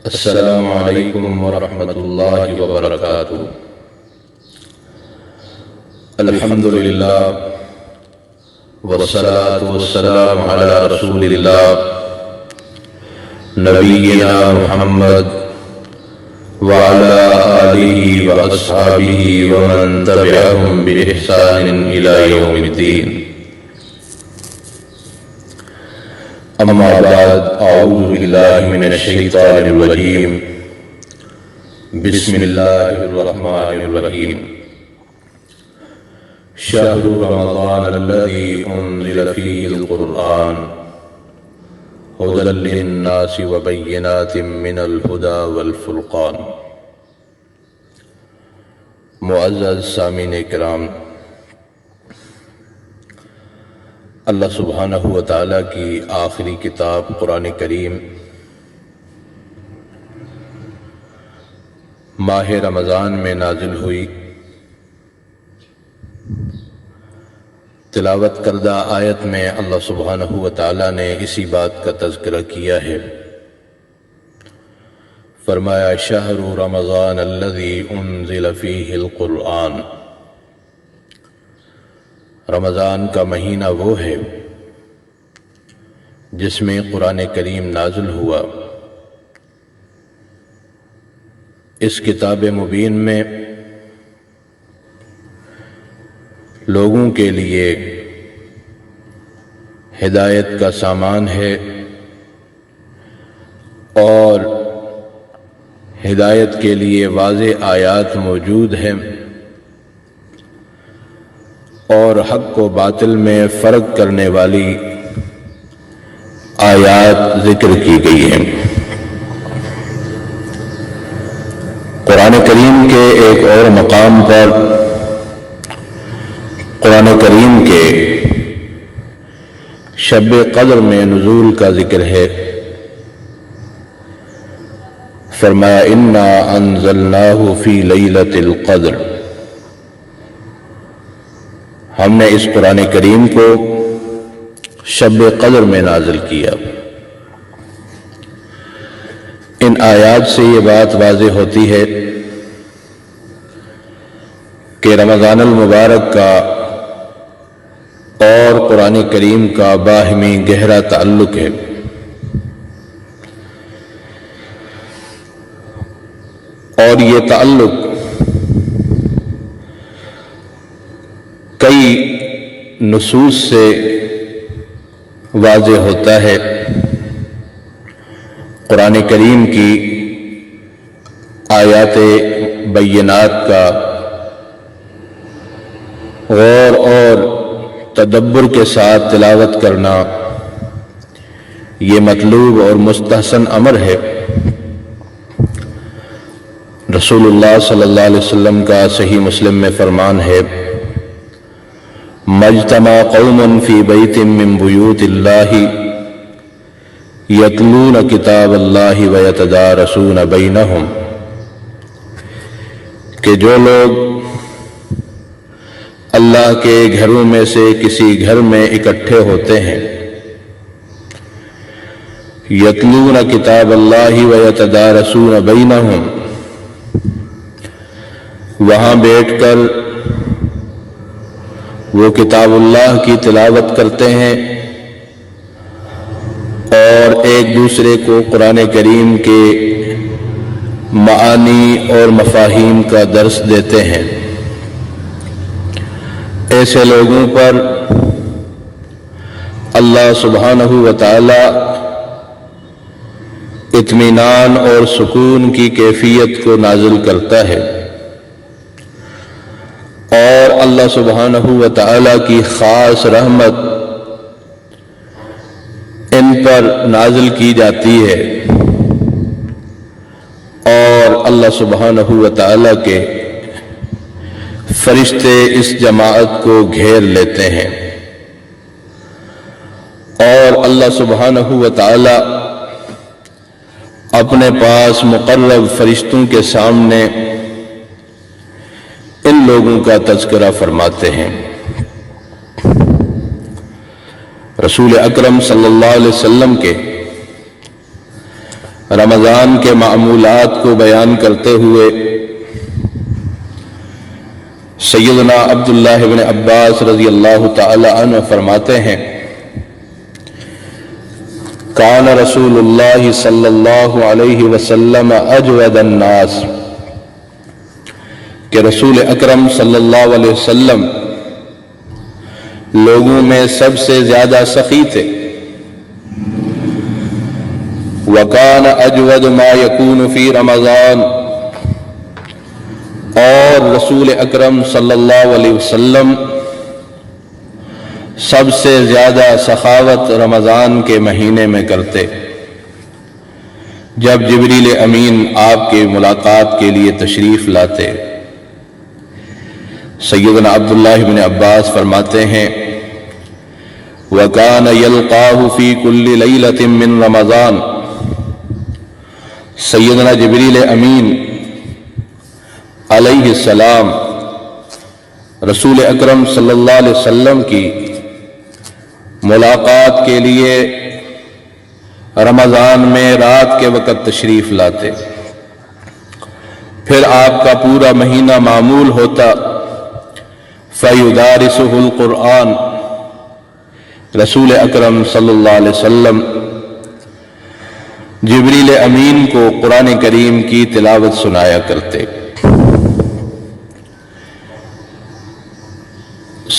السلام علیکم ورحمۃ اللہ وبرکاتہ۔ الحمد للہ والصلاة والسلام علی رسول اللہ نبینا محمد وعلی آلہ واصحابہ ومن تبعہم بإحسان الی یوم الدین۔ اما بعد، اعوذ باللہ من الشیطان الرجیم، بسم اللہ الرحمن الرحیم۔ شہر رمضان الذی انزل فیہ القرآن ھدی للناس وبینات من الھدی والفرقان۔ معزز سامعین کرام، اللہ سبحانہ و تعالیٰ کی آخری کتاب قرآن کریم ماہ رمضان میں نازل ہوئی۔ تلاوت کردہ آیت میں اللہ سبحانہ و تعالیٰ نے اسی بات کا تذکرہ کیا ہے۔ فرمایا شہر رمضان الذی انزل فیہ القرآن، رمضان کا مہینہ وہ ہے جس میں قرآن کریم نازل ہوا۔ اس کتاب مبین میں لوگوں کے لیے ہدایت کا سامان ہے اور ہدایت کے لیے واضح آیات موجود ہیں اور حق و باطل میں فرق کرنے والی آیات ذکر کی گئی ہیں۔ قرآن کریم کے ایک اور مقام پر قرآن کریم کے شب قدر میں نزول کا ذکر ہے۔ فرمایا انا انزلناہ فی لیلۃ القدر، ہم نے اس قرآن کریم کو شب قدر میں نازل کیا۔ ان آیات سے یہ بات واضح ہوتی ہے کہ رمضان المبارک کا اور قرآن کریم کا باہمی گہرا تعلق ہے۔ اور یہ تعلق کئی نصوص سے واضح ہوتا ہے۔ قرآن کریم کی آیات بینات کا غور اور تدبر کے ساتھ تلاوت کرنا یہ مطلوب اور مستحسن امر ہے۔ رسول اللہ صلی اللہ علیہ وسلم کا صحیح مسلم میں فرمان ہے، مجتمع قوم فی بیت من بیوت اللہ یتلون کتاب اللہ ویتدارسون بینہم، کہ جو لوگ اللہ کے گھروں میں سے کسی گھر میں اکٹھے ہوتے ہیں، یتلون کتاب اللہ ویتدارسون بینہم، وہاں بیٹھ کر وہ کتاب اللہ کی تلاوت کرتے ہیں اور ایک دوسرے کو قرآن کریم کے معانی اور مفاہیم کا درس دیتے ہیں، ایسے لوگوں پر اللہ سبحانہ و تعالی اطمینان اور سکون کی کیفیت کو نازل کرتا ہے اور اللہ سبحانہ و تعالی کی خاص رحمت ان پر نازل کی جاتی ہے اور اللہ سبحانہ و تعالی کے فرشتے اس جماعت کو گھیر لیتے ہیں اور اللہ سبحانہ و تعالی اپنے پاس مقرب فرشتوں کے سامنے ان لوگوں کا تذکرہ فرماتے ہیں۔ رسول اکرم صلی اللہ علیہ وسلم کے رمضان کے معمولات کو بیان کرتے ہوئے سیدنا عبداللہ بن عباس رضی اللہ تعالی عنہ فرماتے ہیں کان رسول اللہ صلی اللہ علیہ وسلم اجود الناس، کہ رسول اکرم صلی اللہ علیہ وسلم لوگوں میں سب سے زیادہ سخی تھے۔ وَكَانَ أَجْوَدُ مَا يَكُونُ فِي رَمَضَانَ، اور رسول اکرم صلی اللہ علیہ وسلم سب سے زیادہ سخاوت رمضان کے مہینے میں کرتے، جب جبریل امین آپ کی ملاقات کے لیے تشریف لاتے۔ سیدنا عبداللہ بن عباس فرماتے ہیں وَكَانَ يَلْقَاهُ فِي كُلِّ لَيْلَةٍ مِّن رَمَضَانَ، سیدنا جبریل امین علیہ السلام رسول اکرم صلی اللہ علیہ وسلم کی ملاقات کے لیے رمضان میں رات کے وقت تشریف لاتے، پھر آپ کا پورا مہینہ معمول ہوتا فَيُدَارِسُهُ الْقُرْآنَ، رسول اکرم صلی اللہ علیہ وسلم جبریل امین کو قرآن کریم کی تلاوت سنایا کرتے۔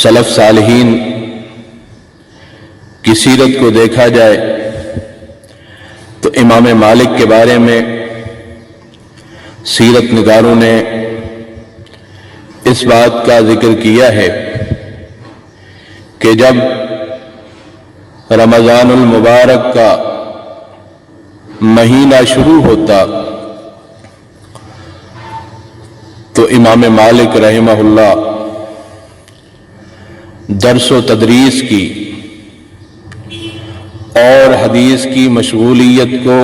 سلف صالحین کی سیرت کو دیکھا جائے تو امام مالک کے بارے میں سیرت نگاروں نے اس بات کا ذکر کیا ہے کہ جب رمضان المبارک کا مہینہ شروع ہوتا تو امام مالک رحمہ اللہ درس و تدریس کی اور حدیث کی مشغولیت کو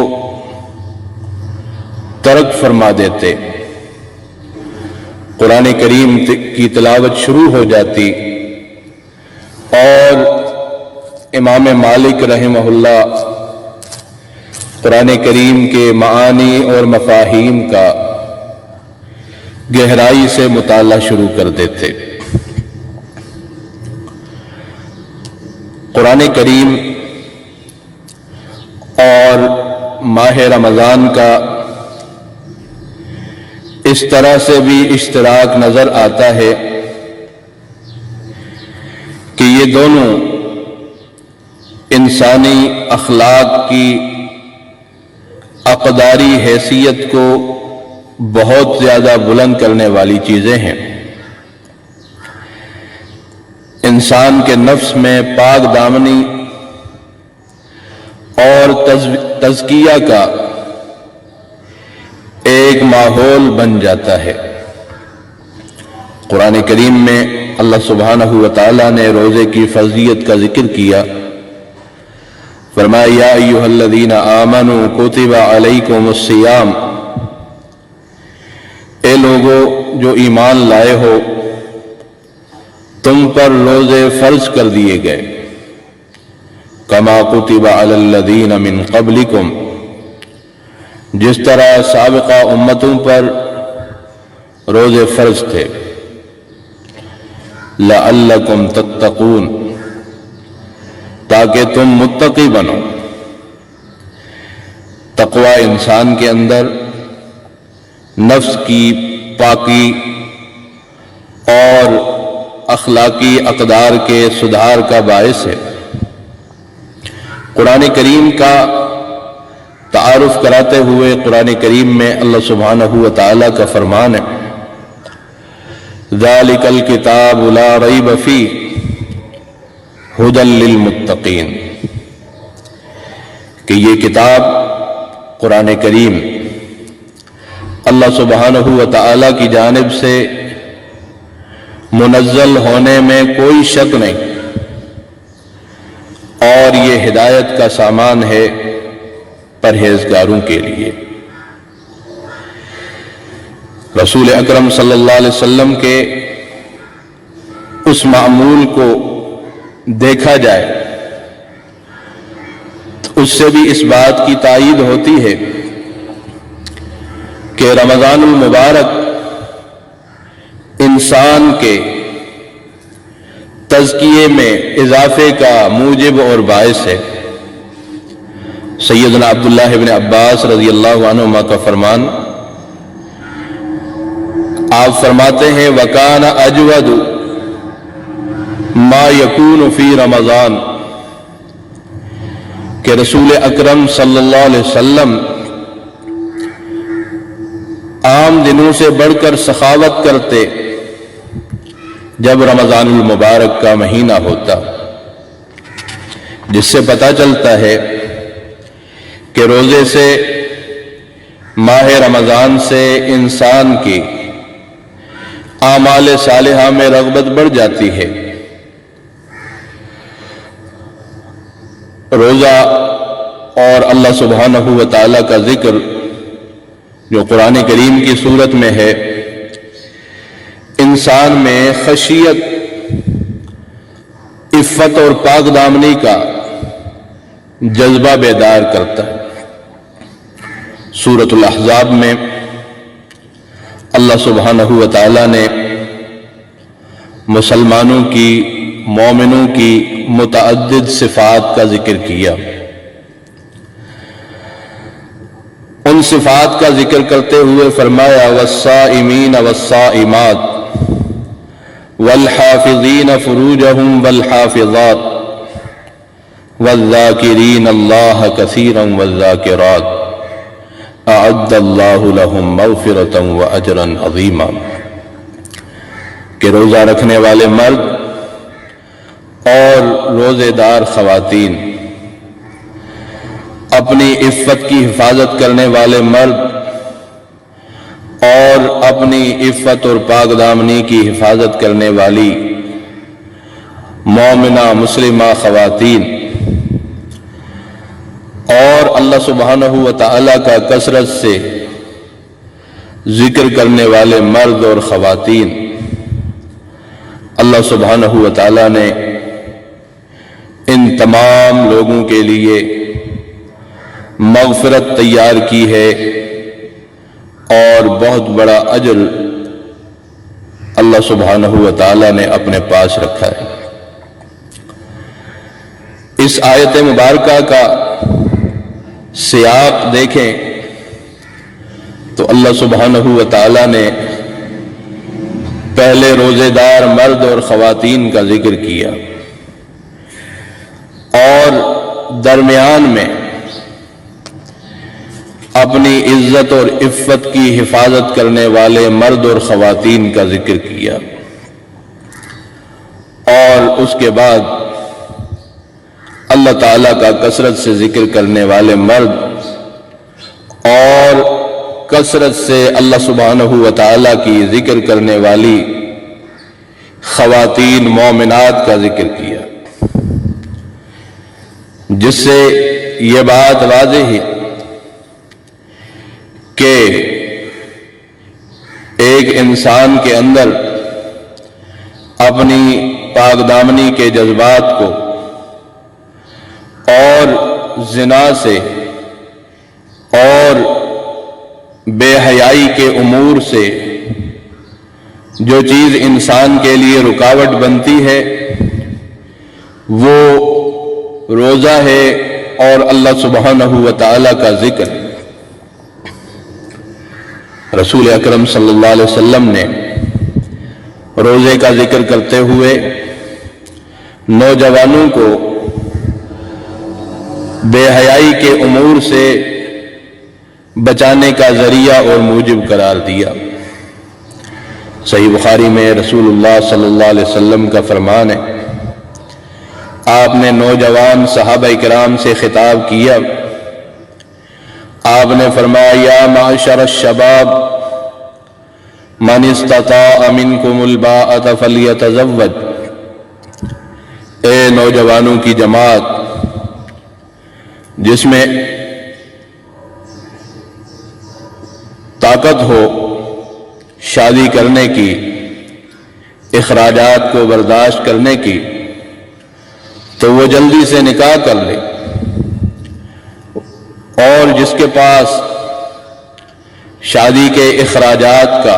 ترک فرما دیتے، قرآن کریم کی تلاوت شروع ہو جاتی اور امام مالک رحمہ اللہ قرآن کریم کے معانی اور مفاہیم کا گہرائی سے مطالعہ شروع کر دیتے۔ قرآن کریم اور ماہ رمضان کا اس طرح سے بھی اشتراک نظر آتا ہے کہ یہ دونوں انسانی اخلاق کی اقداری حیثیت کو بہت زیادہ بلند کرنے والی چیزیں ہیں۔ انسان کے نفس میں پاک دامنی اور تزکیہ کا ایک ماحول بن جاتا ہے۔ قرآن کریم میں اللہ سبحانہ و تعالیٰ نے روزے کی فضیلت کا ذکر کیا، فرمایا یا ایھا الذین آمنوا کتب علیکم الصیام، اے لوگو جو ایمان لائے ہو تم پر روزے فرض کر دیے گئے، کما کتب علی الذین من قبلکم، جس طرح سابقہ امتوں پر روزے فرض تھے، لعلکم تتقون، تاکہ تم متقی بنو۔ تقوی انسان کے اندر نفس کی پاکی اور اخلاقی اقدار کے سدھار کا باعث ہے۔ قرآن کریم کا تعارف کراتے ہوئے قرآن کریم میں اللہ سبحانہ و تعالیٰ کا فرمان ہے ذَلِكَ الْكِتَابُ لَا رَيْبَ فِيهِ ہدی للمتقین، کہ یہ کتاب قرآن کریم اللہ سبحانہ و تعالیٰ کی جانب سے منزل ہونے میں کوئی شک نہیں، اور یہ ہدایت کا سامان ہے پرہیزگاروں کے لیے۔ رسول اکرم صلی اللہ علیہ وسلم کے اس معمول کو دیکھا جائے تو اس سے بھی اس بات کی تائید ہوتی ہے کہ رمضان المبارک انسان کے تزکیے میں اضافے کا موجب اور باعث ہے۔ سیدنا عبداللہ ابن عباس رضی اللہ عنہما کا فرمان، آپ فرماتے ہیں وَكَانَ أَجْوَدُ مَا يَكُونُ فِي رمضان، کہ رسول اکرم صلی اللہ علیہ وسلم عام دنوں سے بڑھ کر سخاوت کرتے جب رمضان المبارک کا مہینہ ہوتا، جس سے پتہ چلتا ہے کہ روزے سے، ماہ رمضان سے انسان کی اعمال صالحہ میں رغبت بڑھ جاتی ہے۔ روزہ اور اللہ سبحانہ و تعالیٰ کا ذکر جو قرآن کریم کی صورت میں ہے، انسان میں خشیت، عفت اور پاک دامنی کا جذبہ بیدار کرتا ہے۔ سورۃ الاحزاب میں اللہ سبحانہ و تعالیٰ نے مسلمانوں کی، مومنوں کی متعدد صفات کا ذکر کیا۔ ان صفات کا ذکر کرتے ہوئے فرمایا والصائمین والصائمات والحافظین فروجہم والحافظات والذاکرین اللہ کثیرا والذاکرات اعد اللہ لہم مغفرۃ واجرا عظیما، کہ روزہ رکھنے والے مرد اور روزے دار خواتین، اپنی عفت کی حفاظت کرنے والے مرد اور اپنی عفت اور پاک دامنی کی حفاظت کرنے والی مومنہ مسلمہ خواتین، اور اللہ سبحانہ و تعالیٰ کا کثرت سے ذکر کرنے والے مرد اور خواتین، اللہ سبحانہ و تعالیٰ نے ان تمام لوگوں کے لیے مغفرت تیار کی ہے اور بہت بڑا اجر اللہ سبحانہ و تعالیٰ نے اپنے پاس رکھا ہے۔ اس آیت مبارکہ کا سیاق دیکھیں تو اللہ سبحانہ و تعالیٰ نے پہلے روزے دار مرد اور خواتین کا ذکر کیا، اور درمیان میں اپنی عزت اور عفت کی حفاظت کرنے والے مرد اور خواتین کا ذکر کیا، اور اس کے بعد اللہ تعالیٰ کا کثرت سے ذکر کرنے والے مرد اور کثرت سے اللہ سبحانہ و تعالیٰ کی ذکر کرنے والی خواتین مومنات کا ذکر کیا، جس سے یہ بات واضح ہے کہ ایک انسان کے اندر اپنی پاک دامنی کے جذبات کو اور زنا سے اور بے حیائی کے امور سے جو چیز انسان کے لیے رکاوٹ بنتی ہے وہ روزہ ہے اور اللہ سبحانہ و تعالیٰ کا ذکر۔ رسول اکرم صلی اللہ علیہ وسلم نے روزے کا ذکر کرتے ہوئے نوجوانوں کو بے حیائی کے امور سے بچانے کا ذریعہ اور موجب قرار دیا۔ صحیح بخاری میں رسول اللہ صلی اللہ علیہ وسلم کا فرمان ہے، آپ نے نوجوان صحابہ کرام سے خطاب کیا، آپ نے فرمایا یا معشر الشباب من استطاع منکم الباءۃ فلیتزوج، اے نوجوانوں کی جماعت جس میں طاقت ہو شادی کرنے کی، اخراجات کو برداشت کرنے کی، تو وہ جلدی سے نکاح کر لے، اور جس کے پاس شادی کے اخراجات کا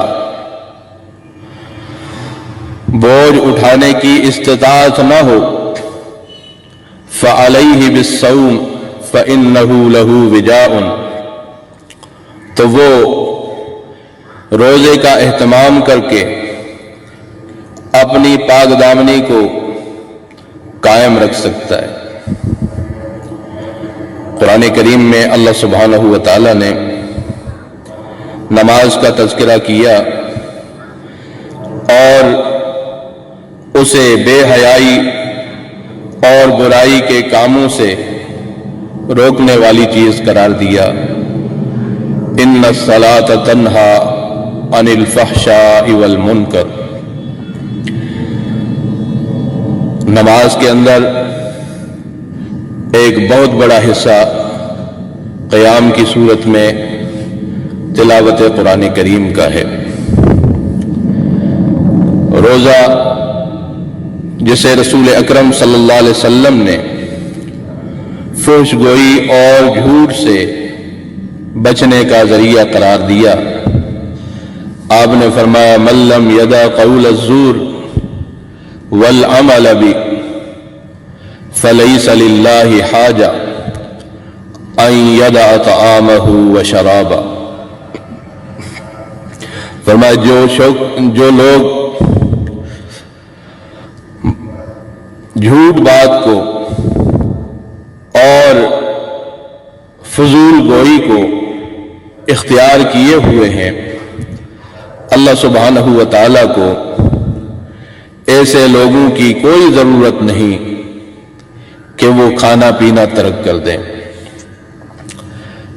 بوجھ اٹھانے کی استطاعت نہ ہو، فعلیہ بالصوم فإنہ لہ وجاء، تو وہ روزے کا اہتمام کر کے اپنی پاک دامنی کو قائم رکھ سکتا ہے۔ قرآن کریم میں اللہ سبحانہ و تعالی نے نماز کا تذکرہ کیا اور اسے بے حیائی اور برائی کے کاموں سے روکنے والی چیز قرار دیا۔ ان الصلاۃ تنہی عن الفحشاء والمنکر، نماز کے اندر ایک بہت بڑا حصہ قیام کی صورت میں تلاوت قرآن کریم کا ہے۔ روزہ جسے رسول اکرم صلی اللہ علیہ وسلم نے فحش گوئی اور جھوٹ سے بچنے کا ذریعہ قرار دیا، آپ نے فرمایا من لم یدع قول الزور والعمل به فلیس للہ حاجہ ان یدع طعامہ وشرابہ۔ فرمایا جو لوگ جھوٹ بات کو اور فضول گوئی کو اختیار کیے ہوئے ہیں، اللہ سبحانہ و تعالیٰ کو ایسے لوگوں کی کوئی ضرورت نہیں کہ وہ کھانا پینا ترک کر دیں۔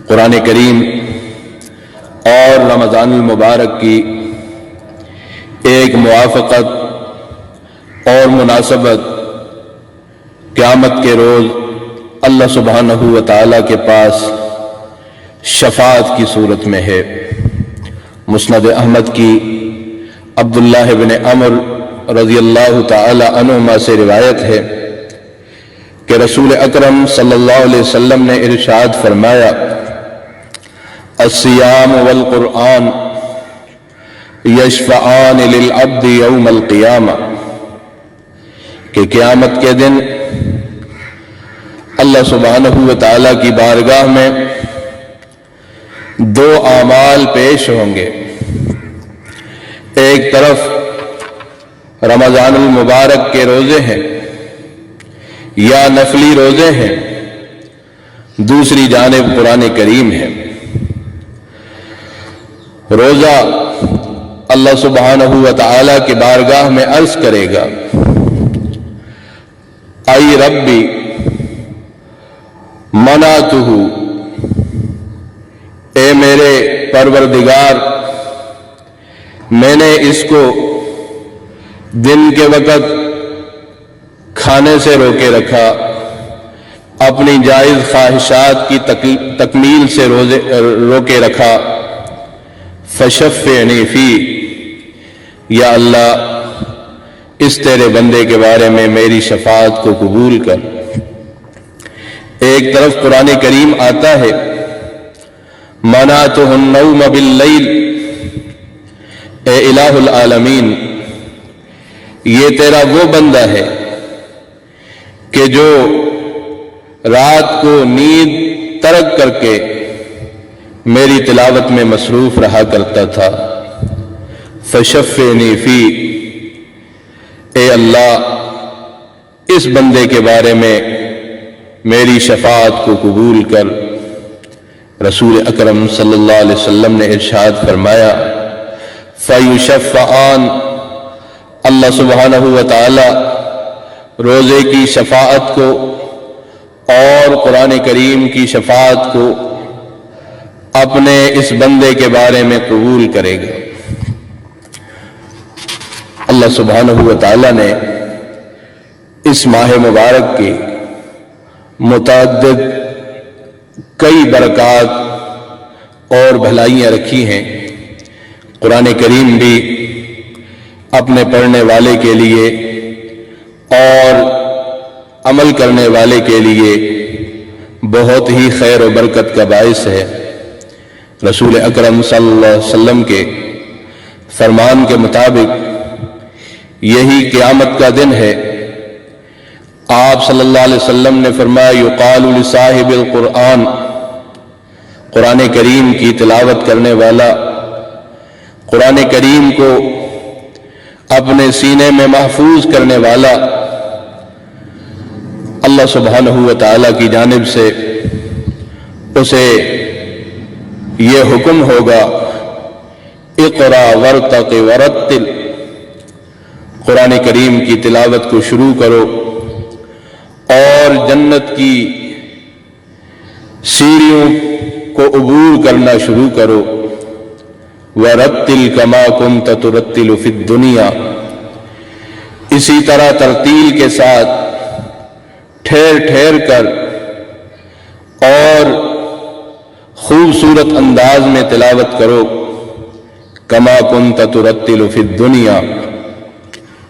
قرآن کریم اور رمضان المبارک کی ایک موافقت اور مناسبت قیامت کے روز اللہ سبحانہ و تعالیٰ کے پاس شفاعت کی صورت میں ہے۔ مسند احمد کی عبداللہ بن عمر رضی اللہ تعالی عنہما سے روایت ہے کہ رسول اکرم صلی اللہ علیہ وسلم نے ارشاد فرمایا الصیام والقرآن یشفعان للعبد یوم القیامہ، کہ قیامت کے دن اللہ سبحانہ و تعالیٰ کی بارگاہ میں دو اعمال پیش ہوں گے، ایک طرف رمضان المبارک کے روزے ہیں یا نفلی روزے ہیں، دوسری جانب قرآن کریم ہے۔ روزہ اللہ سبحانہ و تعالیٰ کی بارگاہ میں عرض کرے گا ای ربی منعتہ، اے میرے پروردگار میں نے اس کو دن کے وقت کھانے سے روکے رکھا، اپنی جائز خواہشات کی تکمیل سے روکے رکھا، فشفعنی فی، یا اللہ اس تیرے بندے کے بارے میں میری شفاعت کو قبول کر۔ ایک طرف قرآن کریم آتا ہے منعتہ النوم باللیل، اے الہ العالمین یہ تیرا وہ بندہ ہے کہ جو رات کو نیند ترک کر کے میری تلاوت میں مصروف رہا کرتا تھا، فشفعنی فی، اے اللہ اس بندے کے بارے میں میری شفاعت کو قبول کر۔ رسول اکرم صلی اللہ علیہ وسلم نے ارشاد فرمایا فیشفعان، اللہ سبحانہ و تعالی روزے کی شفاعت کو اور قرآن کریم کی شفاعت کو اپنے اس بندے کے بارے میں قبول کرے گا۔ اللہ سبحانہ و تعالی نے اس ماہ مبارک کی متعدد کئی برکات اور بھلائیاں رکھی ہیں۔ قرآن کریم بھی اپنے پڑھنے والے کے لیے اور عمل کرنے والے کے لیے بہت ہی خیر و برکت کا باعث ہے۔ رسول اکرم صلی اللہ علیہ وسلم کے فرمان کے مطابق یہی قیامت کا دن ہے۔ آپ صلی اللہ علیہ وسلم نے فرمایا یقال لصاحب القرآن، قرآن کریم کی تلاوت کرنے والا، قرآن کریم کو اپنے سینے میں محفوظ کرنے والا، اللہ سبحانہ و تعالیٰ کی جانب سے اسے یہ حکم ہوگا اقرا ورتق ورتل، قرآن کریم کی تلاوت کو شروع کرو اور جنت کی سیڑھیوں کو عبور کرنا شروع کرو۔ ورتل کما کنت ترتل فی الدنیا، اسی طرح ترتیل کے ساتھ ٹھہر ٹھہر کر اور خوبصورت انداز میں تلاوت کرو، کما کنت ترتل فی الدنیا،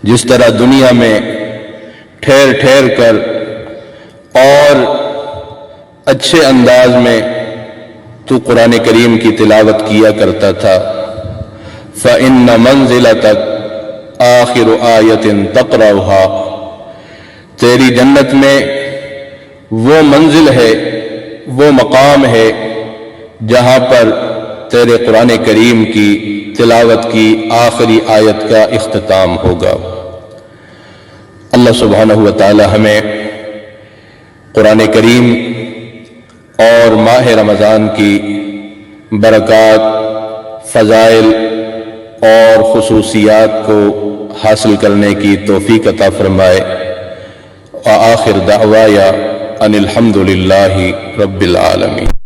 جس طرح دنیا میں ٹھہر ٹھہر کر اور اچھے انداز میں تو قرآن کریم کی تلاوت کیا کرتا تھا۔ فَإِنَّ مَنزِلَتَكَ آخِرُ آیَةٍ تَقْرَؤُهَا، تیری جنت میں وہ منزل ہے، وہ مقام ہے جہاں پر تیرے قرآن کریم کی تلاوت کی آخری آیت کا اختتام ہوگا۔ اللہ سبحانہ و تعالی ہمیں قرآن کریم اور ماہ رمضان کی برکات، فضائل اور خصوصیات کو حاصل کرنے کی توفیق عطا فرمائے۔ وآخر دعوایا ان الحمد للہ رب العالمین۔